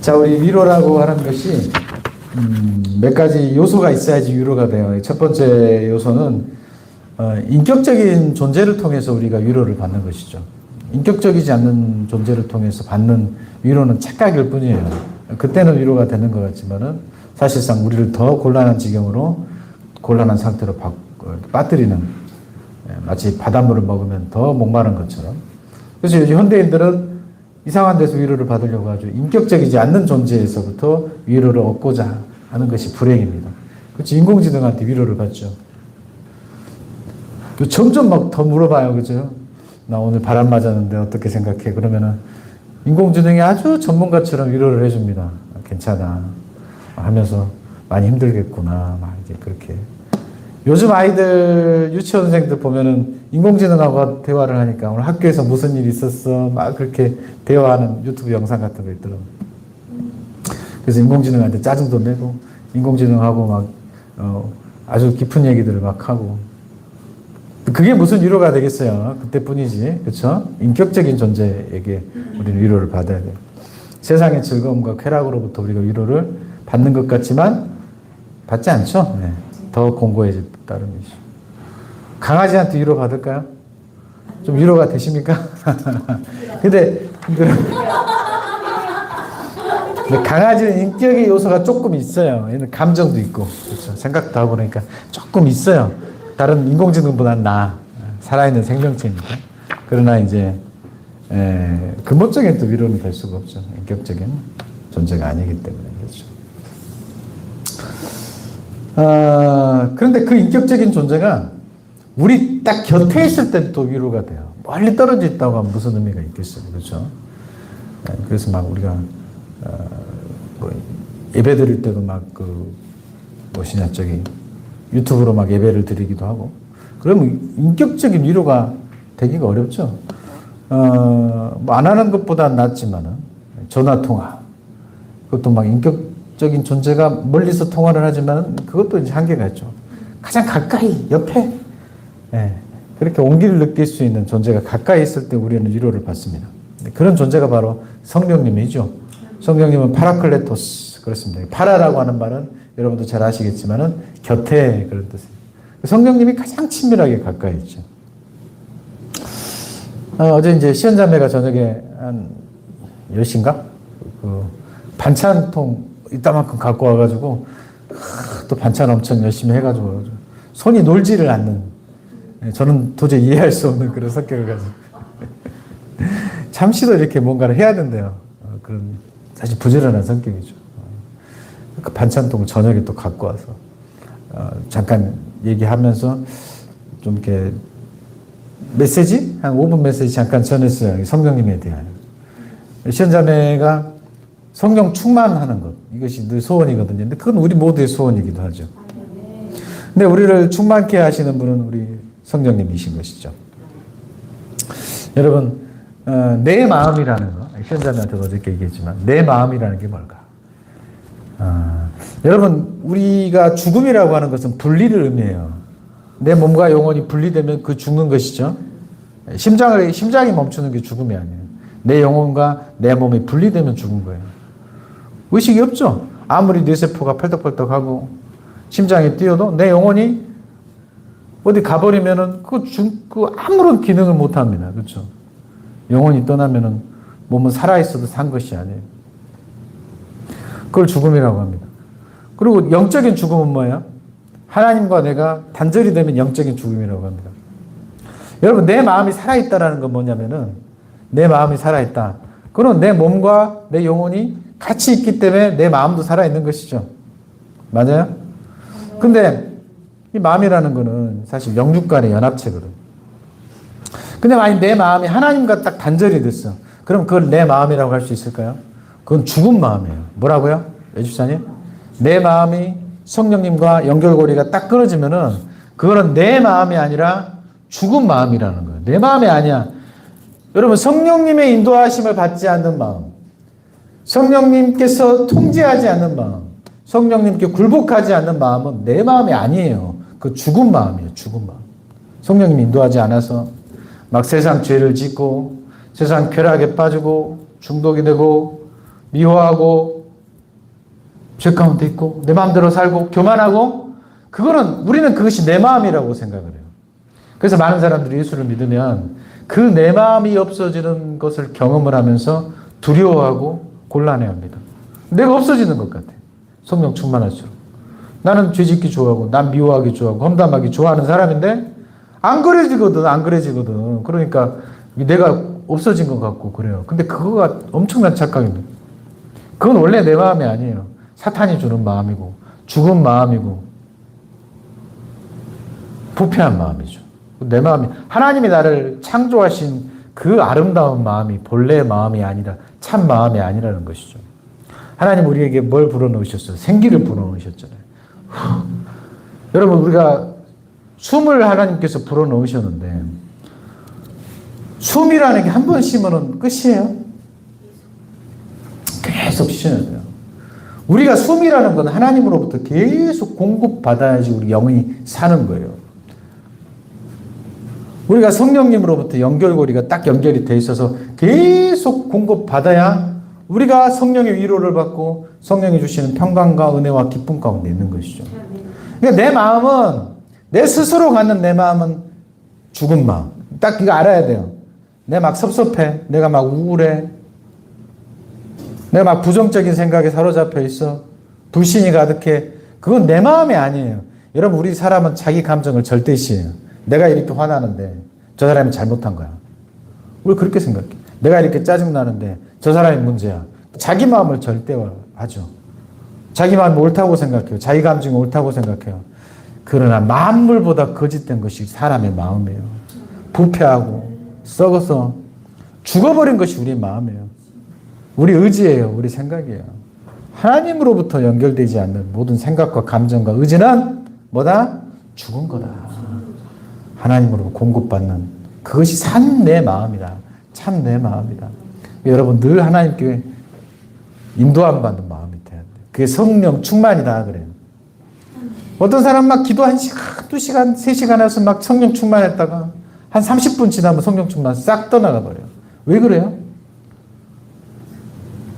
자, 우리 위로라고 하는 것이 몇 가지 요소가 있어야지 위로가 돼요. 첫 번째 요소는 인격적인 존재를 통해서 우리가 위로를 받는 것이죠. 인격적이지 않는 존재를 통해서 받는 위로는 착각일 뿐이에요. 그때는 위로가 되는 것 같지만은 사실상 우리를 더 곤란한 지경으로 곤란한 상태로 빠뜨리는, 마치 바닷물을 먹으면 더 목마른 것처럼. 그래서 요즘 현대인들은 이상한 데서 위로를 받으려고 하죠. 인격적이지 않는 존재에서부터 위로를 얻고자 하는 것이 불행입니다. 그렇지, 인공지능한테 위로를 받죠. 점점 막 더 물어봐요. 그죠? 나 오늘 바람 맞았는데 어떻게 생각해? 그러면은 인공지능이 아주 전문가처럼 위로를 해줍니다. 괜찮아. 하면서 많이 힘들겠구나. 막 이제 그렇게. 요즘 아이들, 유치원생들 보면은 인공지능하고 대화를 하니까 오늘 학교에서 무슨 일 있었어? 막 그렇게 대화하는 유튜브 영상 같은 거 있더라고요. 그래서 인공지능한테 짜증도 내고, 인공지능하고 막, 아주 깊은 얘기들을 막 하고. 그게 무슨 위로가 되겠어요? 그때뿐이지. 그렇죠? 인격적인 존재에게 우리는 위로를 받아야 돼요. 세상의 즐거움과 쾌락으로부터 우리가 위로를 받는 것 같지만 받지 않죠? 네. 더 공고해질 따름이죠. 강아지한테 위로 받을까요? 좀 위로가 되십니까? 근데 강아지는 인격의 요소가 조금 있어요. 얘는 감정도 있고, 그렇죠? 생각도 하고 그러니까 조금 있어요. 다른 인공지능보다는 살아있는 생명체니까. 그러나 이제 근본적인 또 위로는 될 수가 없죠. 인격적인 존재가 아니기 때문에. 그렇죠. 그런데 그 인격적인 존재가 우리 딱 곁에 있을 때 또 위로가 돼요. 멀리 떨어져 있다고 하면 무슨 의미가 있겠어요. 그렇죠? 그래서 막 우리가 뭐 예배 드릴 때도 막 유튜브로 막 예배를 드리기도 하고, 그러면 인격적인 위로가 되기가 어렵죠. 뭐 안 하는 것보다는 낫지만은, 전화 통화. 그것도 막 인격적인 존재가 멀리서 통화를 하지만 그것도 이제 한계가 있죠. 가장 가까이, 옆에, 그렇게 온기를 느낄 수 있는 존재가 가까이 있을 때 우리는 위로를 받습니다. 그런 존재가 바로 성령님이죠. 성령님은 파라클레토스, 그렇습니다. 파라라고 하는 말은 여러분도 잘 아시겠지만은 곁에, 그런 뜻이에요. 성령님이 가장 친밀하게 가까이 있죠. 어제 이제 시연자매가 저녁에 한 10시인가? 반찬통 이따만큼 갖고 와가지고, 또 반찬 엄청 열심히 해가지고, 손이 놀지를 않는, 저는 도저히 이해할 수 없는 그런 성격을 가지고. 잠시도 이렇게 뭔가를 해야 된대요. 그런, 사실 부지런한 성격이죠. 그 반찬통을 저녁에 또 갖고 와서, 잠깐 얘기하면서 좀 이렇게 메시지? 한 5분 메시지 잠깐 전했어요. 성령님에 대한. 시연자매가 성령 충만하는 것. 이것이 늘 소원이거든요. 근데 그건 우리 모두의 소원이기도 하죠. 근데 우리를 충만케 하시는 분은 우리 성령님이신 것이죠. 여러분, 내 마음이라는 거. 시연자매한테도 어저께 얘기했지만, 내 마음이라는 게 뭘까? 여러분, 우리가 죽음이라고 하는 것은 분리를 의미해요. 내 몸과 영혼이 분리되면 그 죽는 것이죠. 심장이 멈추는 게 죽음이 아니에요. 내 영혼과 내 몸이 분리되면 죽은 거예요. 의식이 없죠. 아무리 뇌세포가 펄떡펄떡하고 심장이 뛰어도 내 영혼이 어디 가버리면은 그 아무런 기능을 못 합니다. 그렇죠? 영혼이 떠나면은 몸은 살아있어도 산 것이 아니에요. 그걸 죽음이라고 합니다. 그리고 영적인 죽음은 뭐예요? 하나님과 내가 단절이 되면 영적인 죽음이라고 합니다. 여러분, 내 마음이 살아있다라는 건 뭐냐면은, 내 마음이 살아있다. 그건 내 몸과 내 영혼이 같이 있기 때문에 내 마음도 살아있는 것이죠. 맞아요? 근데 이 마음이라는 거는 사실 영육 간의 연합체거든. 근데 만약 내 마음이 하나님과 딱 단절이 됐어. 그럼 그걸 내 마음이라고 할 수 있을까요? 그건 죽은 마음이에요. 뭐라고요? 예주사님? 내 마음이 성령님과 연결고리가 딱 끊어지면은 그거는 내 마음이 아니라 죽은 마음이라는 거예요. 내 마음이 아니야. 여러분, 성령님의 인도하심을 받지 않는 마음, 성령님께서 통제하지 않는 마음, 성령님께 굴복하지 않는 마음은 내 마음이 아니에요. 그 죽은 마음이에요. 죽은 마음. 성령님이 인도하지 않아서 막 세상 죄를 짓고 세상 쾌락에 빠지고 중독이 되고 미워하고 죄 가운데 있고 내 마음대로 살고 교만하고 우리는 그것이 내 마음이라고 생각을 해요. 그래서 많은 사람들이 예수를 믿으면 그 내 마음이 없어지는 것을 경험을 하면서 두려워하고 곤란해합니다. 내가 없어지는 것 같아. 성령 충만할수록. 나는 죄짓기 좋아하고 난 미워하기 좋아하고 험담하기 좋아하는 사람인데 안 그래지거든. 그러니까 내가 없어진 것 같고 그래요. 근데 그거가 엄청난 착각입니다. 그건 원래 내 마음이 아니에요. 사탄이 주는 마음이고 죽은 마음이고 부패한 마음이죠. 내 마음이 하나님이 나를 창조하신 그 아름다운 마음이 본래의 마음이 아니라 참 마음이 아니라는 것이죠. 하나님 우리에게 뭘 불어넣으셨어요? 생기를 불어넣으셨잖아요. 여러분 우리가 숨을 하나님께서 불어넣으셨는데 숨이라는 게 한 번 쉬면은 끝이에요. 계속 쉬어야 돼요. 우리가 숨이라는 건 하나님으로부터 계속 공급받아야지 우리 영이 사는 거예요. 우리가 성령님으로부터 연결고리가 딱 연결이 돼 있어서 계속 공급받아야 우리가 성령의 위로를 받고 성령이 주시는 평강과 은혜와 기쁨 가운데 있는 것이죠. 그러니까 내 마음은 내 스스로 갖는 내 마음은 죽은 마음. 딱 이거 알아야 돼요. 내가 막 섭섭해. 내가 막 우울해. 내가 막 부정적인 생각에 사로잡혀 있어. 불신이 가득해. 그건 내 마음이 아니에요. 여러분 우리 사람은 자기 감정을 절대시해요. 내가 이렇게 화나는데 저 사람이 잘못한 거야. 우리 그렇게 생각해. 내가 이렇게 짜증나는데 저 사람이 문제야. 자기 마음을 절대화하죠. 자기 마음이 옳다고 생각해요. 자기 감정이 옳다고 생각해요. 그러나 만물보다 거짓된 것이 사람의 마음이에요. 부패하고 썩어서 죽어버린 것이 우리 마음이에요. 우리 의지예요. 우리 생각이에요. 하나님으로부터 연결되지 않는 모든 생각과 감정과 의지는 뭐다? 죽은 거다. 하나님으로 공급받는 그것이 산 내 마음이다. 참 내 마음이다. 여러분 늘 하나님께 인도함 받는 마음이 돼야 돼. 그게 성령 충만이다 그래요. 어떤 사람 막 기도 1시간, 2시간, 3시간 해서 막 성령 충만했다가 한 30분 지나면 성령 충만 싹 떠나가 버려요. 왜 그래요?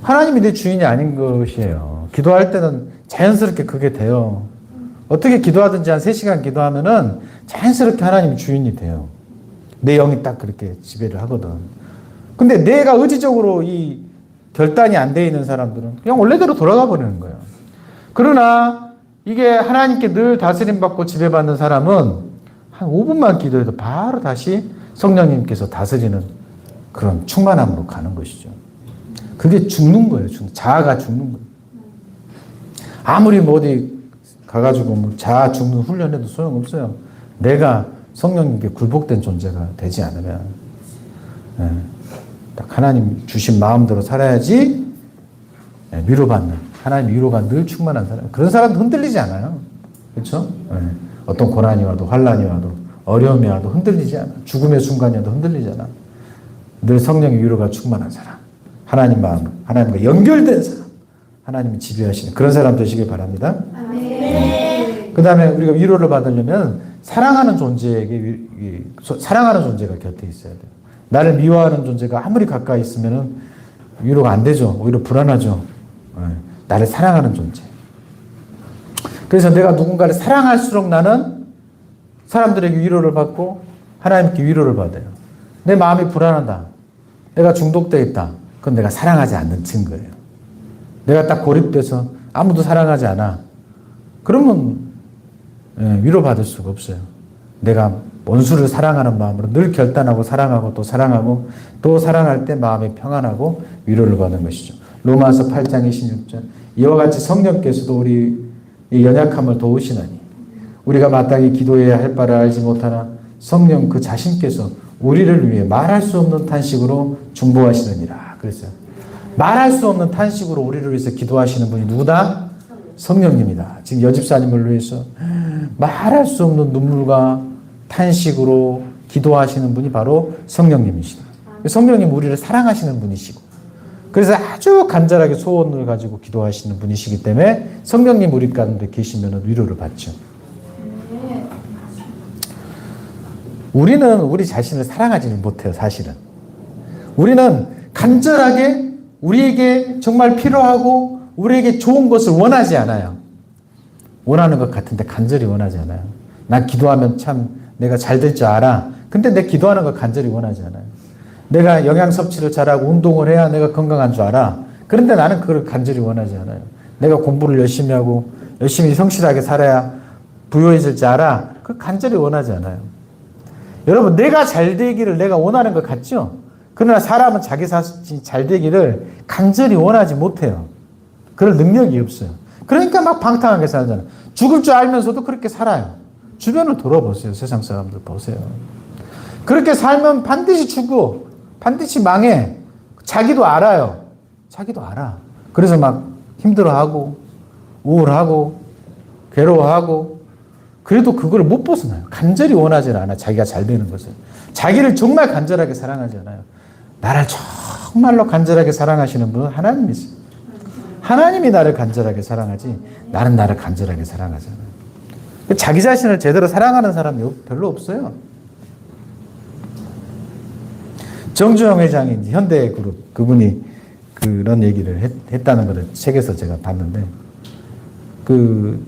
하나님이 내 주인이 아닌 것이에요. 기도할 때는 자연스럽게 그게 돼요. 어떻게 기도하든지 한 3시간 기도하면은 자연스럽게 하나님이 주인이 돼요. 내 영이 딱 그렇게 지배를 하거든. 근데 내가 의지적으로 이 결단이 안 돼 있는 사람들은 그냥 원래대로 돌아가 버리는 거예요. 그러나 이게 하나님께 늘 다스림받고 지배받는 사람은 한 5분만 기도해도 바로 다시 성령님께서 다스리는 그런 충만함으로 가는 것이죠. 그게 죽는 거예요. 자아가 죽는 거예요. 아무리 뭐 어디 가가지고 뭐 자아 죽는 훈련해도 소용없어요. 내가 성령님께 굴복된 존재가 되지 않으면 딱 하나님 주신 마음대로 살아야지 위로받는 하나님 위로가 늘 충만한 사람. 그런 사람도 흔들리지 않아요. 그렇죠? 어떤 고난이 와도 환난이 와도 어려움이 와도 흔들리지 않아. 죽음의 순간이 와도 흔들리지 않아. 늘 성령의 위로가 충만한 사람. 하나님 마음, 하나님과 연결된 사람. 하나님이 지배하시는 그런 사람 되시길 바랍니다. 그 다음에 우리가 위로를 받으려면 사랑하는 존재에게 사랑하는 존재가 곁에 있어야 돼요. 나를 미워하는 존재가 아무리 가까이 있으면 위로가 안 되죠. 오히려 불안하죠. 나를 사랑하는 존재. 그래서 내가 누군가를 사랑할수록 나는 사람들에게 위로를 받고 하나님께 위로를 받아요. 내 마음이 불안하다. 내가 중독되어 있다. 그건 내가 사랑하지 않는 증거예요. 내가 딱 고립돼서 아무도 사랑하지 않아. 그러면 위로받을 수가 없어요. 내가 원수를 사랑하는 마음으로 늘 결단하고 사랑하고 또 사랑하고 또 사랑할 때 마음이 평안하고 위로를 받는 것이죠. 로마서 8장 26절 이와 같이 성령께서도 우리 연약함을 도우시나니 우리가 마땅히 기도해야 할 바를 알지 못하나 성령 그 자신께서 우리를 위해 말할 수 없는 탄식으로 중보하시느니라 그랬어요. 말할 수 없는 탄식으로 우리를 위해서 기도하시는 분이 누구다? 성령님이다. 지금 여집사님을 위해서 말할 수 없는 눈물과 탄식으로 기도하시는 분이 바로 성령님이시다. 성령님 우리를 사랑하시는 분이시고 그래서 아주 간절하게 소원을 가지고 기도하시는 분이시기 때문에 성령님 우리 가운데 계시면 위로를 받죠. 우리는 우리 자신을 사랑하지는 못해요. 사실은. 우리는 간절하게 우리에게 정말 필요하고 우리에게 좋은 것을 원하지 않아요. 원하는 것 같은데 간절히 원하지 않아요. 난 기도하면 참 내가 잘 될 줄 알아. 근데 내 기도하는 걸 간절히 원하지 않아요. 내가 영양 섭취를 잘하고 운동을 해야 내가 건강한 줄 알아. 그런데 나는 그걸 간절히 원하지 않아요. 내가 공부를 열심히 하고 열심히 성실하게 살아야 부유해질 줄 알아. 그걸 간절히 원하지 않아요. 여러분, 내가 잘 되기를 내가 원하는 것 같죠? 그러나 사람은 자기 자신이 잘 되기를 간절히 원하지 못해요. 그럴 능력이 없어요. 그러니까 막 방탕하게 살잖아요. 죽을 줄 알면서도 그렇게 살아요. 주변을 돌아보세요. 세상 사람들 보세요. 그렇게 살면 반드시 죽어. 반드시 망해. 자기도 알아요. 자기도 알아. 그래서 막 힘들어하고 우울하고 괴로워하고 그래도 그걸 못 벗어나요. 간절히 원하지 않아. 자기가 잘 되는 것을. 자기를 정말 간절하게 사랑하지 않아요. 나를 정말로 간절하게 사랑하시는 분은 하나님이세요. 하나님이 나를 간절하게 사랑하지 나는 나를 간절하게 사랑하지 않아요. 자기 자신을 제대로 사랑하는 사람이 별로 없어요. 정주영 회장이 현대그룹 그분이 그런 얘기를 했다는 것을 책에서 제가 봤는데 그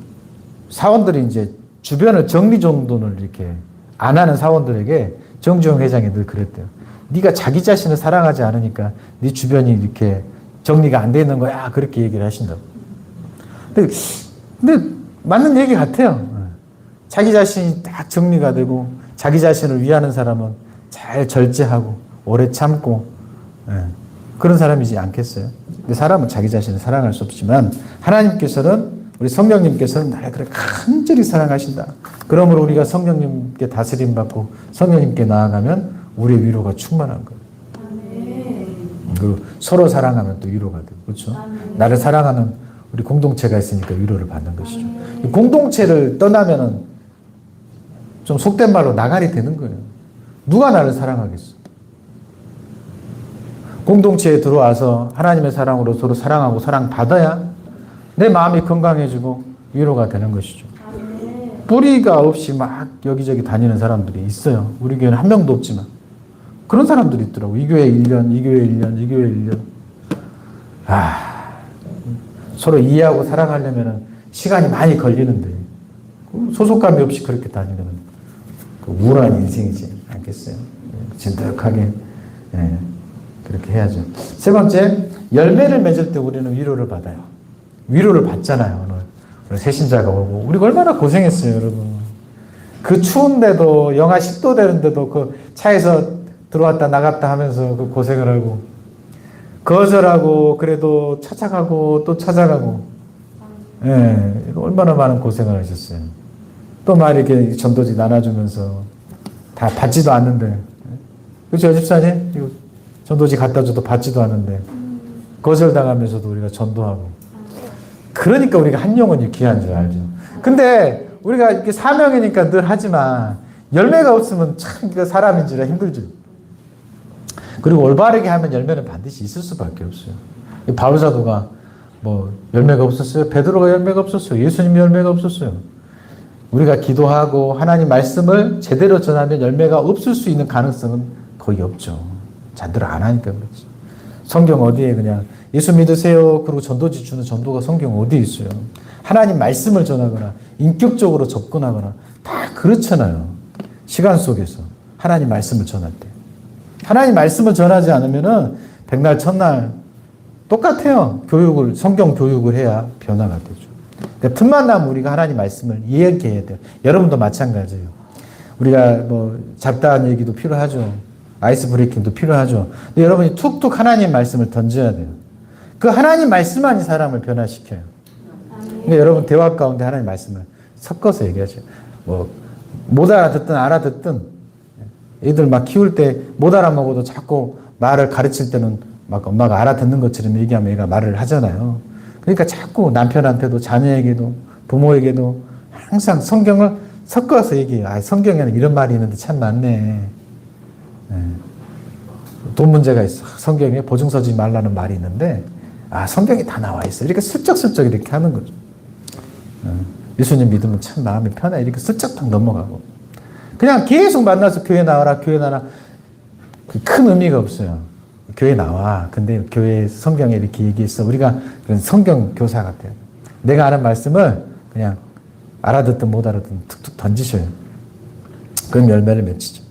사원들이 이제 주변을 정리정돈을 이렇게 안 하는 사원들에게 정주영 회장이 늘 그랬대요. 네가 자기 자신을 사랑하지 않으니까 네 주변이 이렇게 정리가 안 돼 있는 거야. 그렇게 얘기를 하신다고. 근데 맞는 얘기 같아요. 자기 자신이 딱 정리가 되고 자기 자신을 위하는 사람은 잘 절제하고 오래 참고 그런 사람이지 않겠어요? 근데 사람은 자기 자신을 사랑할 수 없지만 하나님께서는 우리 성령님께서는 나를 그렇게 간절히 사랑하신다. 그러므로 우리가 성령님께 다스림 받고 성령님께 나아가면 우리의 위로가 충만한 거예요. 그리고 서로 사랑하면 또 위로가 되고 그렇죠? 나를 사랑하는 우리 공동체가 있으니까 위로를 받는 것이죠. 공동체를 떠나면은 좀 속된 말로 나가리 되는 거예요. 누가 나를 사랑하겠어? 공동체에 들어와서 하나님의 사랑으로 서로 사랑하고 사랑받아야 내 마음이 건강해지고 위로가 되는 것이죠. 뿌리가 없이 막 여기저기 다니는 사람들이 있어요. 우리 교회는 한 명도 없지만 그런 사람들이 있더라고. 이 교회 1년, 이 교회 1년, 이 교회 1년. 서로 이해하고 사랑하려면 시간이 많이 걸리는데 소속감이 없이 그렇게 다니면 그 우울한 인생이지 않겠어요? 진득하게 그렇게 해야죠. 세 번째, 열매를 맺을 때 우리는 위로를 받아요. 위로를 받잖아요. 오늘 새신자가 오고 우리가 얼마나 고생했어요, 여러분. 그 추운데도 영하 10도 되는데도 그 차에서 들어왔다 나갔다 하면서 그 고생을 하고 거절하고 그래도 찾아가고 또 찾아가고 얼마나 많은 고생을 하셨어요. 또 막 이렇게 전도지 나눠주면서 다 받지도 않는데 그렇죠 집사님? 이거 전도지 갖다 줘도 받지도 않는데 거절당하면서도 우리가 전도하고 그러니까 우리가 한 영혼이 귀한 줄 알죠. 근데 우리가 이렇게 사명이니까 늘 하지만 열매가 없으면 참 사람인지라 힘들죠. 그리고 올바르게 하면 열매는 반드시 있을 수밖에 없어요. 바울사도가 뭐 열매가 없었어요. 베드로가 열매가 없었어요. 예수님 열매가 없었어요. 우리가 기도하고 하나님 말씀을 제대로 전하면 열매가 없을 수 있는 가능성은 거의 없죠. 제대로 안 하니까 그렇지. 성경 어디에 그냥 예수 믿으세요. 그리고 전도지 주는 전도가 성경 어디에 있어요. 하나님 말씀을 전하거나 인격적으로 접근하거나 다 그렇잖아요. 시간 속에서 하나님 말씀을 전할 때. 하나님 말씀을 전하지 않으면은 백날 첫날 똑같아요. 성경 교육을 해야 변화가 되죠. 그러니까 틈만 나면 우리가 하나님 말씀을 이해하게 해야 돼요. 여러분도 마찬가지예요. 우리가 뭐 잡다한 얘기도 필요하죠. 아이스 브레이킹도 필요하죠. 근데 여러분이 툭툭 하나님 말씀을 던져야 돼요. 그 하나님 말씀만이 사람을 변화시켜요. 근데 여러분 대화 가운데 하나님 말씀을 섞어서 얘기하죠. 뭐 못 알아듣든 알아듣든 애들 막 키울 때 못 알아먹어도 자꾸 말을 가르칠 때는 막 엄마가 알아듣는 것처럼 얘기하면 애가 말을 하잖아요. 그러니까 자꾸 남편한테도 자녀에게도 부모에게도 항상 성경을 섞어서 얘기해요. 성경에는 이런 말이 있는데 참 많네. 돈 문제가 있어. 성경에 보증 서지 말라는 말이 있는데 성경에 다 나와 있어. 이렇게 슬쩍슬쩍 이렇게 하는 거죠. 예수님 믿으면 참 마음이 편해. 이렇게 슬쩍 딱 넘어가고. 그냥 계속 만나서 교회 나와라, 교회 나와라. 큰 의미가 없어요. 교회 나와. 근데 교회 성경에 이렇게 얘기했어. 우리가 그런 성경 교사 같아요. 내가 아는 말씀을 그냥 알아듣든 못 알아듣든 툭툭 던지셔요. 그럼 열매를 맺히죠.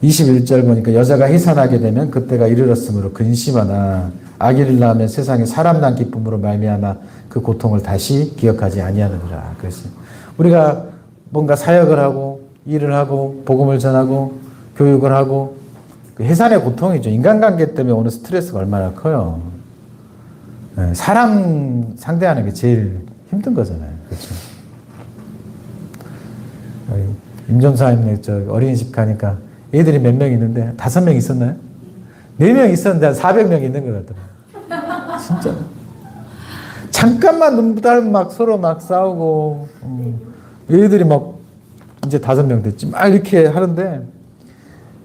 21절 보니까 여자가 해산하게 되면 그때가 이르렀으므로 근심하나 아기를 낳으면 세상에 사람 난 기쁨으로 말미암아 그 고통을 다시 기억하지 아니하느니라. 그랬어요. 우리가 뭔가 사역을 하고 일을 하고 복음을 전하고 교육을 하고 그 해산의 고통이죠. 인간관계 때문에 오는 스트레스가 얼마나 커요. 사람 상대하는 게 제일 힘든 거잖아요. 그렇죠? 임종사님 저 어린이집 가니까 애들이 몇 명 있는데 5명 있었나요? 4명 있었는데 한 400명 있는 것 같더라고요. 진짜. 잠깐만 눈부달 막 서로 막 싸우고, 애들이 막 이제 5명 됐지. 막 이렇게 하는데,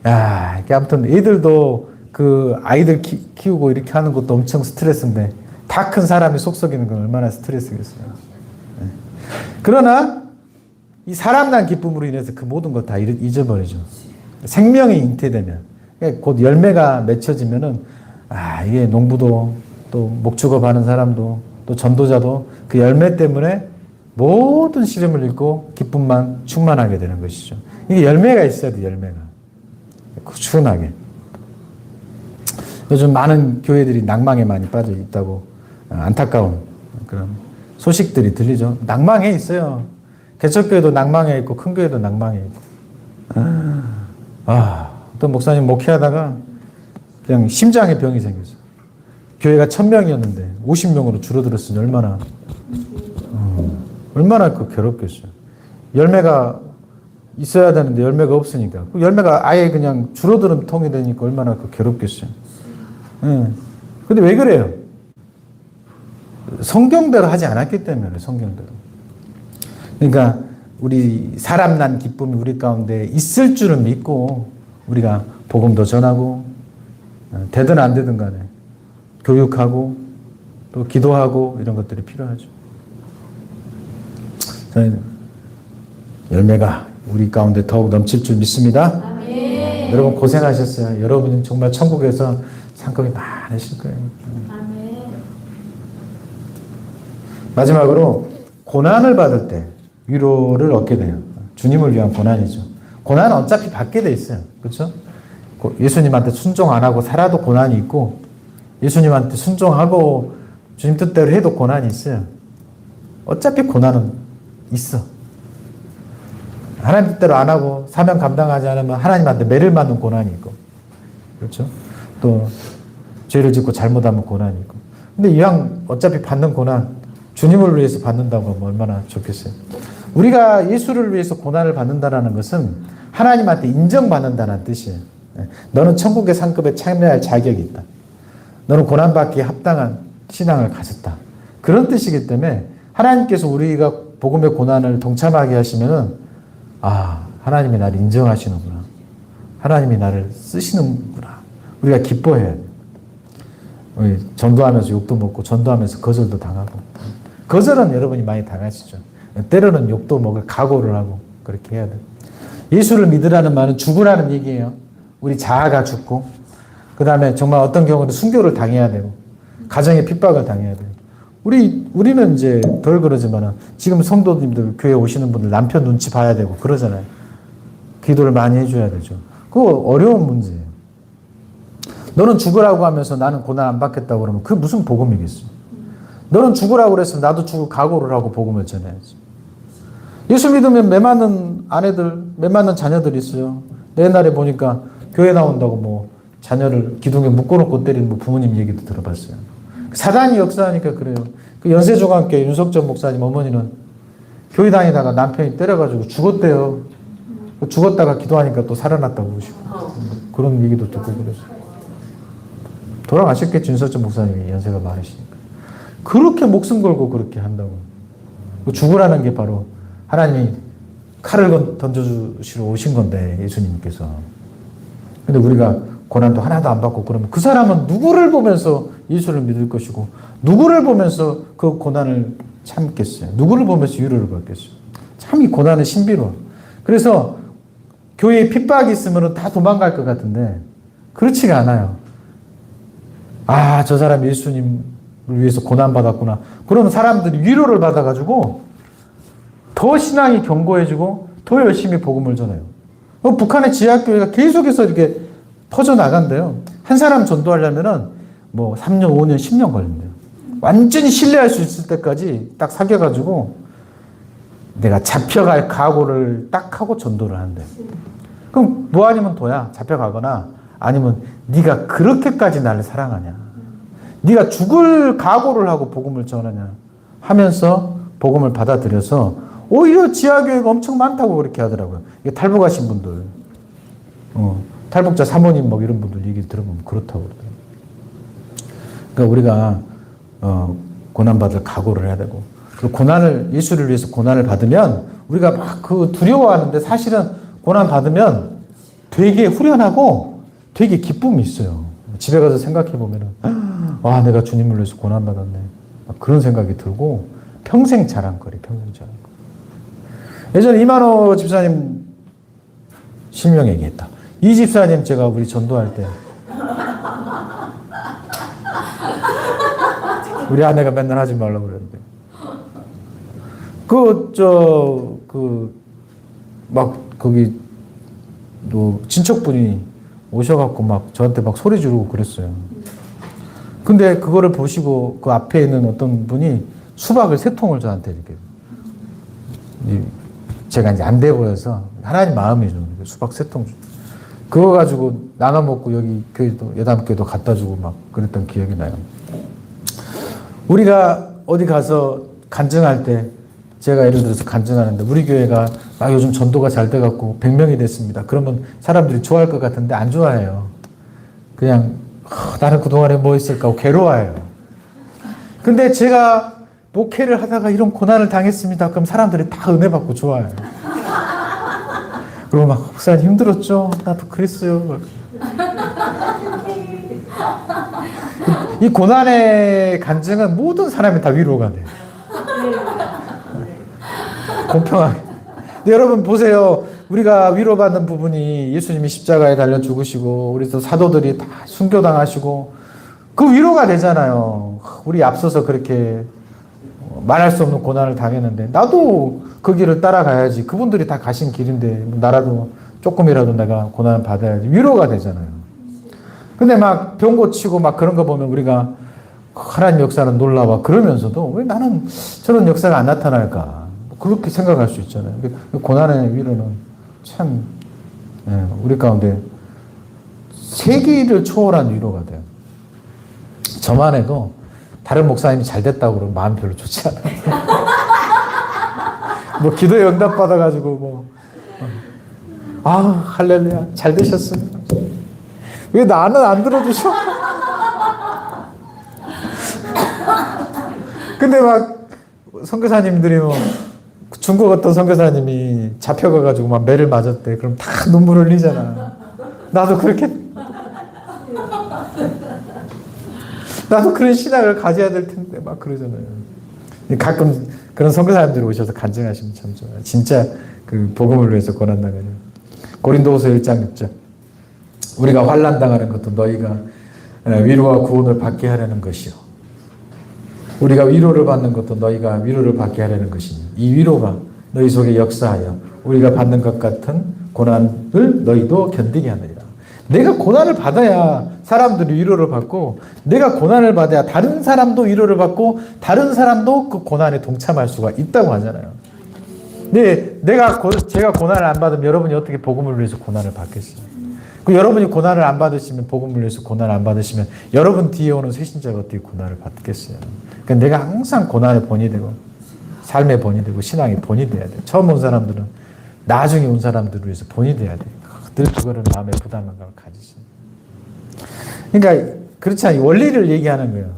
야, 이게 아무튼 애들도 그 아이들 키우고 이렇게 하는 것도 엄청 스트레스인데, 다 큰 사람이 속 썩이는 건 얼마나 스트레스겠어요. 그러나, 이 사람 난 기쁨으로 인해서 그 모든 것 다 잊어버리죠. 생명이 잉태되면, 곧 열매가 맺혀지면은, 아, 이게 농부도 또 목축업 하는 사람도 또 전도자도 그 열매 때문에 모든 시름을 잃고 기쁨만 충만하게 되는 것이죠. 이게 열매가 있어야 돼, 열매가. 꾸준하게. 요즘 많은 교회들이 낭망에 많이 빠져 있다고 안타까운 그런 소식들이 들리죠. 낭망에 있어요. 개척교회도 낭망에 있고 큰 교회도 낭망에 있고. 어떤 목사님 목회하다가 그냥 심장에 병이 생겼어요. 교회가 1000명이었는데 50명으로 줄어들었으니 얼마나 그 괴롭겠어요. 열매가 있어야 되는데 열매가 없으니까. 그 열매가 아예 그냥 줄어드는 통이 되니까 얼마나 그 괴롭겠어요. 근데 왜 그래요? 성경대로 하지 않았기 때문에 성경대로. 그러니까 우리 사람 난 기쁨이 우리 가운데 있을 줄은 믿고 우리가 복음도 전하고 되든 안 되든 간에 교육하고 또 기도하고 이런 것들이 필요하죠. 저는 열매가 우리 가운데 더욱 넘칠 줄 믿습니다. 아멘. 여러분 고생하셨어요. 여러분은 정말 천국에서 상급이 많으실 거예요. 아멘. 마지막으로 고난을 받을 때 위로를 얻게 돼요. 주님을 위한 고난이죠. 고난은 어차피 받게 돼 있어요. 그렇죠? 예수님한테 순종 안 하고 살아도 고난이 있고 예수님한테 순종하고 주님 뜻대로 해도 고난이 있어요. 어차피 고난은 있어. 하나님 뜻대로 안 하고 사명 감당하지 않으면 하나님한테 매를 맞는 고난이 있고 그렇죠? 또 죄를 짓고 잘못하면 고난이 있고 근데 이왕 어차피 받는 고난 주님을 위해서 받는다고 하면 얼마나 좋겠어요. 우리가 예수를 위해서 고난을 받는다는 것은 하나님한테 인정받는다는 뜻이에요. 너는 천국의 상급에 참여할 자격이 있다. 너는 고난받기에 합당한 신앙을 가졌다. 그런 뜻이기 때문에 하나님께서 우리가 복음의 고난을 동참하게 하시면은 하나님이 나를 인정하시는구나. 하나님이 나를 쓰시는구나. 우리가 기뻐해야 돼. 우리 전도하면서 욕도 먹고 전도하면서 거절도 당하고 거절은 여러분이 많이 당하시죠. 때로는 욕도 먹을 각오를 하고 그렇게 해야 돼. 예수를 믿으라는 말은 죽으라는 얘기예요. 우리 자아가 죽고 그 다음에 정말 어떤 경우는 순교를 당해야 되고 가정의 핍박을 당해야 돼요. 우리는 이제 덜 그러지만 지금 성도님들 교회 오시는 분들 남편 눈치 봐야 되고 그러잖아요. 기도를 많이 해줘야 되죠. 그거 어려운 문제예요. 너는 죽으라고 하면서 나는 고난 안 받겠다고 그러면 그게 무슨 복음이겠어. 너는 죽으라고 그랬으면 나도 죽을 각오를 하고 복음을 전해야지. 예수 믿으면 매 맞는 아내들, 매 맞는 자녀들이 있어요. 옛날에 보니까 교회 나온다고 뭐 자녀를 기둥에 묶어놓고 때리는 뭐 부모님 얘기도 들어봤어요. 사단이 역사하니까 그래요. 그 연세종합교회 윤석전 목사님 어머니는 교회 다니다가 남편이 때려가지고 죽었대요. 죽었다가 기도하니까 또 살아났다고 그러시고 그런 얘기도 듣고 그랬어요. 돌아가셨겠지 윤석전 목사님이 연세가 많으시니까. 그렇게 목숨 걸고 그렇게 한다고. 죽으라는 게 바로 하나님이 칼을 던져주시러 오신 건데 예수님께서. 근데 우리가 고난도 하나도 안 받고 그러면 그 사람은 누구를 보면서 예수를 믿을 것이고 누구를 보면서 그 고난을 참겠어요. 누구를 보면서 위로를 받겠어요. 참 이 고난은 신비로워. 그래서 교회에 핍박이 있으면 다 도망갈 것 같은데 그렇지가 않아요. 아, 저 사람이 예수님을 위해서 고난받았구나. 그러면 사람들이 위로를 받아가지고 더 신앙이 견고해지고 더 열심히 복음을 전해요. 북한의 지하교회가 계속해서 이렇게 퍼져나간대요. 한 사람 전도하려면은 뭐 3년, 5년, 10년 걸린대요. 완전히 신뢰할 수 있을 때까지 딱 사귀어가지고 내가 잡혀갈 각오를 딱 하고 전도를 한대. 그럼 뭐 아니면 도야. 잡혀가거나 아니면 네가 그렇게까지 나를 사랑하냐. 네가 죽을 각오를 하고 복음을 전하냐 하면서 복음을 받아들여서 오히려 지하교회가 엄청 많다고 그렇게 하더라고요. 이게 탈북하신 분들, 탈북자 사모님 뭐 이런 분들 얘기 들어보면 그렇다고 그러더라고요. 그러니까 우리가 고난받을 각오를 해야 되고, 그 고난을, 예수를 위해서 고난을 받으면 우리가 막 그 두려워하는데 사실은 고난 받으면 되게 후련하고 되게 기쁨이 있어요. 집에 가서 생각해 보면은, 와, 내가 주님을 위해서 고난받았네. 그런 생각이 들고 평생 자랑거리, 평생 자랑거리. 예전에 이만호 집사님 실명 얘기했다. 이 집사님 제가 우리 전도할 때 우리 아내가 맨날 하지 말라고 그랬는데 막 거기 또 친척분이 오셔갖고 막 저한테 막 소리 지르고 그랬어요. 근데 그거를 보시고 그 앞에 있는 어떤 분이 수박을 3통을 저한테 이렇게, 제가 이제 안 돼 보여서 하나님 마음이 좀 수박 3통 그거 가지고 나눠 먹고 여기 교회도 예담교회도 갖다 주고 막 그랬던 기억이 나요. 우리가 어디 가서 간증할 때 제가 예를 들어서 간증하는데 우리 교회가 막 요즘 전도가 잘 돼갖고 100명이 됐습니다. 그러면 사람들이 좋아할 것 같은데 안 좋아해요. 그냥 나는 그동안에 뭐 했을까 하고 괴로워해요. 근데 제가 목회를 하다가 이런 고난을 당했습니다. 그럼 사람들이 다 은혜 받고 좋아해요. 그리고 막 목사님 힘들었죠? 나도 그랬어요. 이 고난의 간증은 모든 사람이 다 위로가 돼요. 공평하게. 근데 여러분 보세요. 우리가 위로받는 부분이 예수님이 십자가에 달려 죽으시고 우리 또 사도들이 다 순교당하시고 그 위로가 되잖아요. 우리 앞서서 그렇게 말할 수 없는 고난을 당했는데 나도 그 길을 따라가야지. 그분들이 다 가신 길인데 나라도 조금이라도 내가 고난을 받아야지. 위로가 되잖아요. 근데 막 병 고치고 막 그런 거 보면 우리가 하나님 역사는 놀라워 그러면서도 왜 나는 저런 역사가 안 나타날까? 그렇게 생각할 수 있잖아요. 고난의 위로는 참 우리 가운데 세기를 초월한 위로가 돼요. 저만 해도 다른 목사님이 잘 됐다고 그러면 마음 별로 좋지 않아요. 뭐 기도에 응답 받아가지고 할렐루야 잘 되셨어요. 왜 나는 안 들어주셔? 근데 막 선교사님들이 중국 어떤 선교사님이 잡혀가가지고 막 매를 맞았대. 그럼 다 눈물 흘리잖아. 나도 그런 신앙을 가져야 될 텐데 막 그러잖아요. 가끔 그런 선교사님들이 오셔서 간증하시면 참 좋아요. 진짜 그 복음을 위해서 고난당하는. 고린도후서 1장 6절. 우리가 환난 당하는 것도 너희가 위로와 구원을 받게 하려는 것이요. 우리가 위로를 받는 것도 너희가 위로를 받게 하려는 것이니 이 위로가 너희 속에 역사하여 우리가 받는 것 같은 고난을 너희도 견디게 하느니라. 내가 고난을 받아야 사람들이 위로를 받고 내가 고난을 받아야 다른 사람도 위로를 받고 다른 사람도 그 고난에 동참할 수가 있다고 하잖아요. 근데 제가 고난을 안 받으면 여러분이 어떻게 복음을 위해서 고난을 받겠어요? 그 여러분이 고난을 안 받으시면 복음을 위해서 고난을 안 받으시면 여러분 뒤에 오는 새신자가 어떻게 고난을 받겠어요? 그러니까 내가 항상 고난의 본이 되고 삶의 본이 되고 신앙의 본이 돼야 돼. 처음 온 사람들은 나중에 온 사람들을 위해서 본이 돼야 돼. 늘 그거를 마음에 부담감을 가지죠. 그러니까 그렇지 않아요. 원리를 얘기하는 거예요.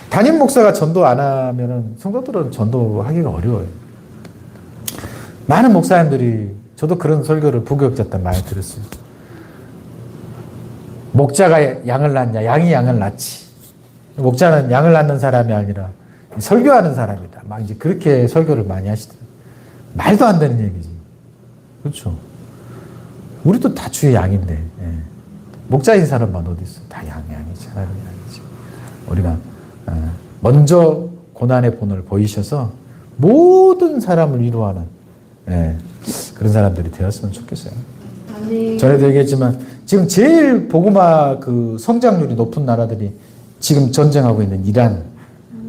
담임 목사가 전도 안 하면은 성도들은 전도하기가 어려워요. 많은 목사님들이 저도 그런 설교를 부교육자 때 많이 들었어요. 목자가 양을 낳냐, 양이 양을 낳지. 목자는 양을 낳는 사람이 아니라 설교하는 사람이다. 막 이제 그렇게 설교를 많이 하시더라고요. 말도 안 되는 얘기지. 그렇죠. 우리도 다 주의 양인데. 목자인 사람만 어디 있어? 다 양이지. 하나님 양이지. 우리가 먼저 고난의 본을 보이셔서 모든 사람을 위로하는 그런 사람들이 되었으면 좋겠어요. 전에도 얘기했지만 지금 제일 복음화 그 성장률이 높은 나라들이 지금 전쟁하고 있는 이란,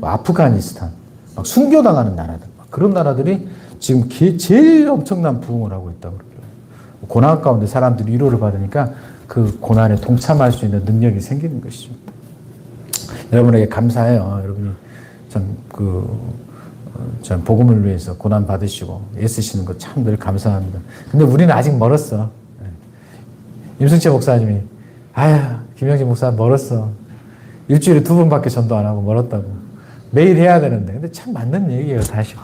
아프가니스탄, 막 순교당하는 나라들, 그런 나라들이 지금 제일 엄청난 부흥을 하고 있다고 그러더라고요. 고난 가운데 사람들이 위로를 받으니까 그 고난에 동참할 수 있는 능력이 생기는 것이죠. 여러분에게 감사해요. 여러분이 전 복음을 위해서 고난 받으시고 애쓰시는 거 참 늘 감사합니다. 근데 우리는 아직 멀었어. 임승채 목사님이 김영진 목사 멀었어. 일주일에 2번밖에 전도 안 하고 멀었다고. 매일 해야 되는데. 근데 참 맞는 얘기예요, 다시.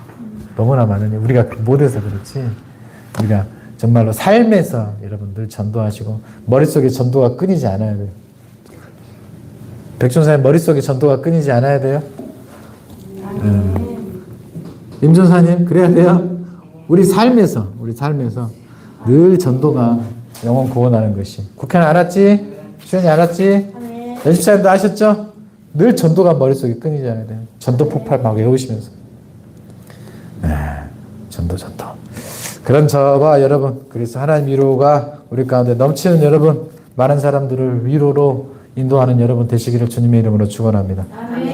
너무나 맞는 얘기. 우리가 못해서 그렇지. 우리가 정말로 삶에서 여러분들 전도하시고 머릿속에 전도가 끊이지 않아야 돼요. 백종사님 머릿속에 전도가 끊이지 않아야 돼요? 임전사님 그래야 돼요? 우리 삶에서 늘 전도가 영혼 구원하는 것이. 국회는 알았지? 수현이 알았지? 연습사님도 아셨죠? 늘 전도가 머릿속에 끊이지 않아야 돼요. 전도 폭발 막 외우시면서. 전도. 그런 저와 여러분, 그래서 하나님 위로가 우리 가운데 넘치는 여러분, 많은 사람들을 위로로 인도하는 여러분 되시기를 주님의 이름으로 축원합니다.